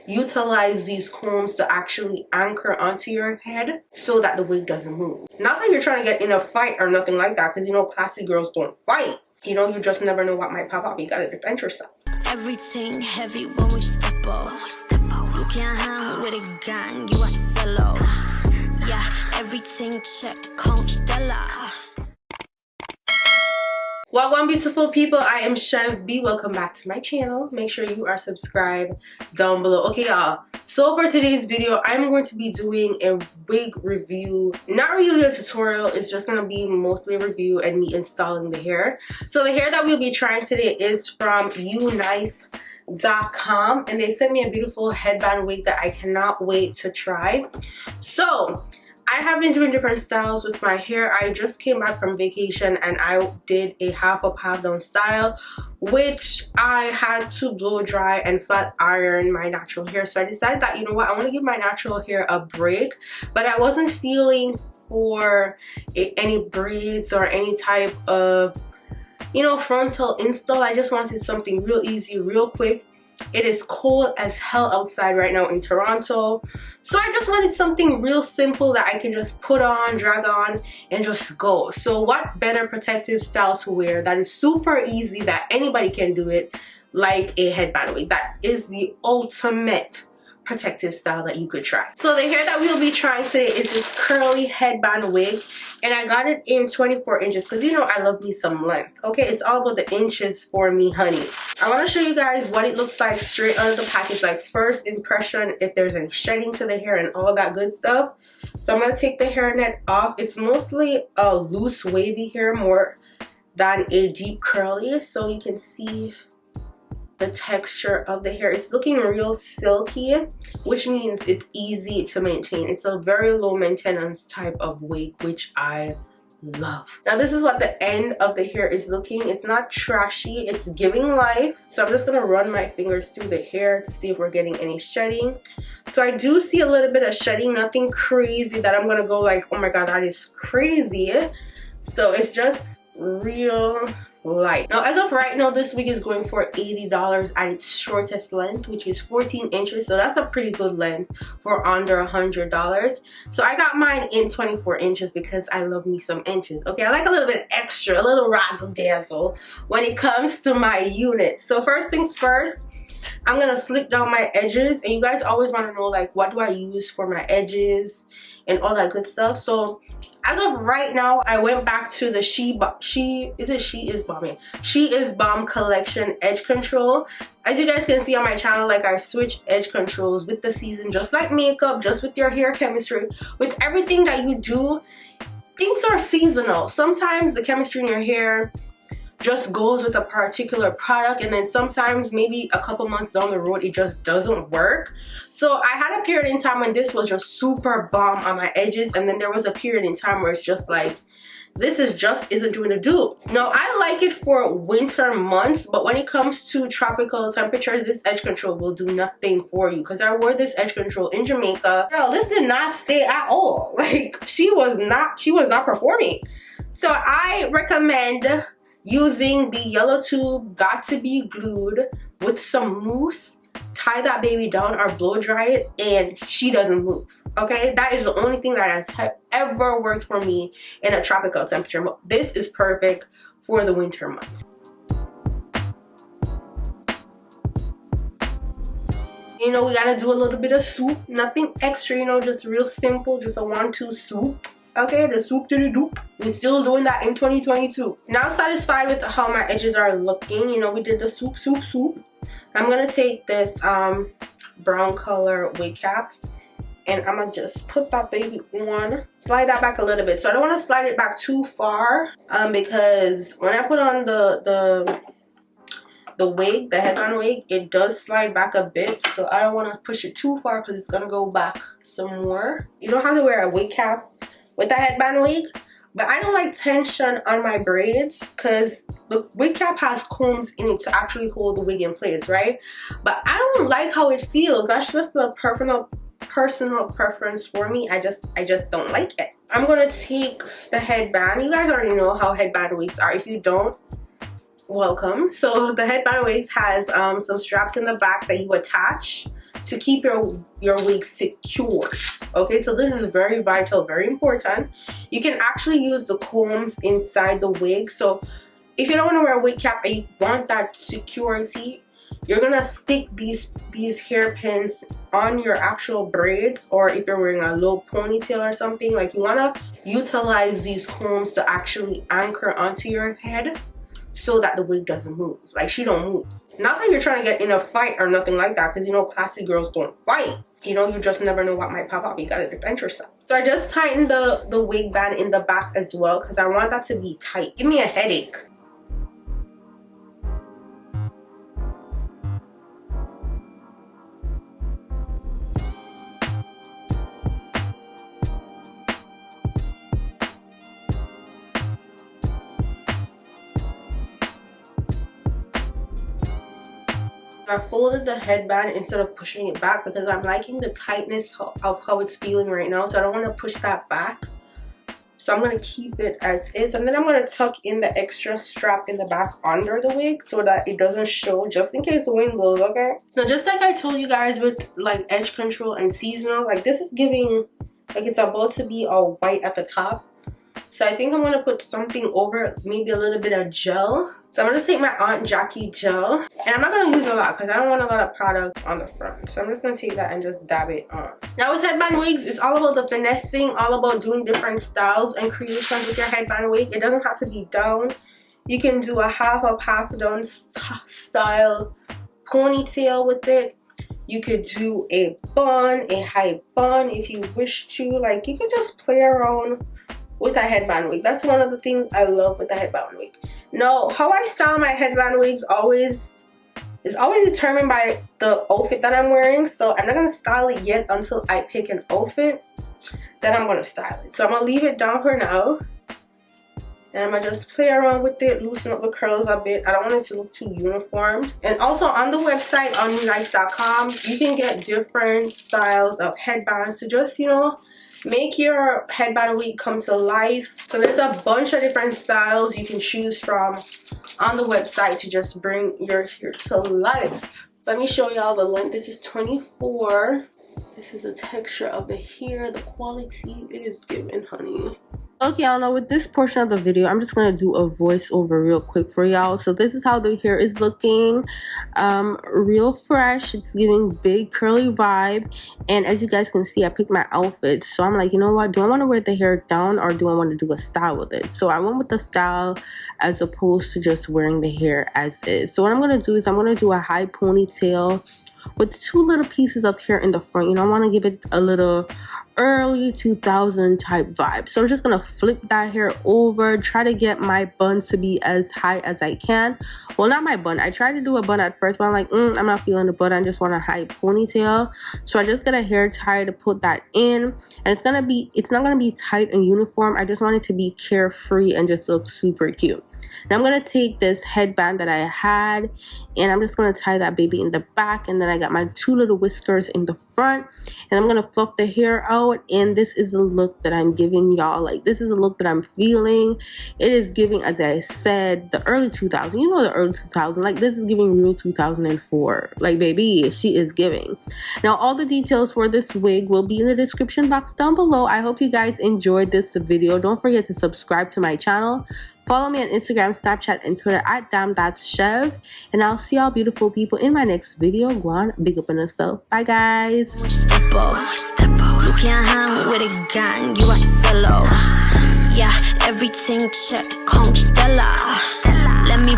utilize these combs to actually anchor onto your head so that the wig doesn't move. Not that you're trying to get in a fight or nothing like that, because you know classy girls don't fight. You know, you just never know what might pop up. You gotta defend yourself. Everything heavy when we step up. You can't hang with a gang, you a fellow. Yeah, everything check, Constella. Well, one beautiful people, I am Chev B. Welcome back to my channel. Make sure you are subscribed down below. Okay, y'all. So for today's video, I'm going to be doing a wig review. Not really a tutorial. It's just going to be mostly a review and me installing the hair. So the hair that we'll be trying today is from Unice.com, and they sent me a beautiful headband wig that I cannot wait to try. So I have been doing different styles with my hair. I just came back from vacation and I did a half up, half down style, which I had to blow dry and flat iron my natural hair. So I decided that, you know what, I want to give my natural hair a break, but I wasn't feeling for any braids or any type of, you know, frontal install. I just wanted something real easy, real quick. It is cold as hell outside right now in Toronto, so I just wanted something real simple that I can just put on, drag on, and just go. So what better protective style to wear that is super easy, that anybody can do it, like a headband wig. That is the ultimate protective style that you could try. So the hair that we'll be trying today is this curly headband wig, and I got it in 24 inches because, you know, I love me some length. Okay, it's all about the inches for me, honey. I want to show you guys what it looks like straight out of the package, like first impression, if there's any shedding to the hair and all that good stuff. So I'm going to take the hairnet off. It's mostly a loose wavy hair more than a deep curly, so you can see the texture of the hair. It's looking real silky, which means it's easy to maintain. It's a very low maintenance type of wig, which I love. Now this is what the end of the hair is looking. It's not trashy, it's giving life. So I'm just gonna run my fingers through the hair to see if we're getting any shedding. So I do see a little bit of shedding, nothing crazy that I'm gonna go like, oh my god, that is crazy. So it's just real light. Now as of right now, this wig is going for $80 at its shortest length, which is 14 inches, so that's a pretty good length for under $100. So I got mine in 24 inches because I love me some inches. Okay, I like a little bit extra, a little razzle dazzle when it comes to my unit. So first things first, I'm gonna slick down my edges, and you guys always want to know, like, what do I use for my edges and all that good stuff. So as of right now, I went back to the She Is Bomb collection edge control. As you guys can see on my channel, like, I switch edge controls with the season, just like makeup, just with your hair chemistry, with everything that you do. Things are seasonal. Sometimes the chemistry in your hair just goes with a particular product, and then sometimes maybe a couple months down the road it just doesn't work. So I had a period in time when this was just super bomb on my edges, and then there was a period in time where it's just like, this is just isn't doing the do. Now I like it for winter months, but when it comes to tropical temperatures, this edge control will do nothing for you, because I wore this edge control in Jamaica. Girl, this did not stay at all. Like, she was not performing. So I recommend using the yellow tube, got to be glued, with some mousse. Tie that baby down or blow dry it, and she doesn't move. Okay, that is the only thing that has ever worked for me in a tropical temperature. But this is perfect for the winter months. You know, we gotta do a little bit of soup, nothing extra, you know, just real simple, just a 1-2 soup. Okay, the soup to the doop. We're still doing that in 2022. Now satisfied with how my edges are looking, you know, we did the soup. I'm gonna take this brown color wig cap, and I'm gonna just put that baby on. Slide that back a little bit. So I don't want to slide it back too far, because when I put on the wig, the headband wig, it does slide back a bit. So I don't want to push it too far because it's gonna go back some more. You don't have to wear a wig cap with a headband wig, but I don't like tension on my braids because the wig cap has combs in it to actually hold the wig in place, right? But I don't like how it feels. That's just a personal preference for me. I just don't like it. I'm gonna take the headband. You guys already know how headband wigs are. If you don't, welcome. So the headband wigs has some straps in the back that you attach to keep your wig secure. Okay, so this is very vital, very important. You can actually use the combs inside the wig. So if you don't want to wear a wig cap and you want that security, you're gonna stick these hairpins on your actual braids, or if you're wearing a low ponytail or something, like you wanna utilize these combs to actually anchor onto your head so that the wig doesn't move. Like, she don't move. Not that you're trying to get in a fight or nothing like that, because you know classy girls don't fight. You know, you just never know what might pop up. You gotta defend yourself. So I just tightened the wig band in the back as well, because I want that to be tight. Give me a headache. I folded the headband instead of pushing it back because I'm liking the tightness of how it's feeling right now, so I don't want to push that back. So I'm going to keep it as is, and then I'm going to tuck in the extra strap in the back under the wig so that it doesn't show, just in case the wind blows. Okay, now just like I told you guys with like edge control and seasonal, like this is giving like it's about to be all white at the top. So I think I'm going to put something over, maybe a little bit of gel. So I'm going to take my Aunt Jackie gel. And I'm not going to use a lot because I don't want a lot of product on the front. So I'm just going to take that and just dab it on. Now with headband wigs, it's all about the finessing, all about doing different styles and creations with your headband wig. It doesn't have to be down. You can do a half up, half down style ponytail with it. You could do a bun, a high bun if you wish to. Like, you can just play around with a headband wig. That's one of the things I love with the headband wig. Now, how I style my headband wigs is always determined by the outfit that I'm wearing. So I'm not gonna style it yet until I pick an outfit. Then I'm gonna style it. So I'm gonna leave it down for now. And I'm gonna just play around with it, loosen up the curls a bit. I don't want it to look too uniform. And also on the website on Unice.com, you can get different styles of headbands to just, you know, make your headband wig come to life. So there's a bunch of different styles you can choose from on the website to just bring your hair to life. Let me show y'all the length. This is 24. This is the texture of the hair, the quality. It is giving, honey. Okay, y'all know with this portion of the video, I'm just gonna do a voiceover real quick for y'all. So this is how the hair is looking, real fresh. It's giving big curly vibe, and as you guys can see, I picked my outfit. So I'm like, you know what, do I want to wear the hair down or do I want to do a style with it? So I went with the style as opposed to just wearing the hair as is. So what I'm gonna do is I'm gonna do a high ponytail with 2 little pieces of hair in the front. You know, I want to give it a little early 2000 type vibe. So I'm just gonna flip that hair over, try to get my bun to be as high as I can. Well, not my bun. I tried to do a bun at first, but I'm like, I'm not feeling the bun. I just want a high ponytail. So I just got a hair tie to put that in, and it's not gonna be tight and uniform. I just want it to be carefree and just look super cute. Now I'm gonna take this headband that I had, and I'm just gonna tie that baby in the back, and then I got my 2 little whiskers in the front, and I'm gonna fluff the hair out. And this is the look that I'm giving y'all. Like, this is the look that I'm feeling. It is giving, as I said, the early 2000s. You know, the early 2000s. Like, this is giving real 2004. Like, baby, she is giving. Now, all the details for this wig will be in the description box down below. I hope you guys enjoyed this video. Don't forget to subscribe to my channel. Follow me on Instagram, Snapchat, and Twitter at Chev. And I'll see y'all beautiful people in my next video. GWAN, big up on yourself. Bye, guys. You can't hang with a gang, you a fellow. Yeah, everything check, Constella. Let me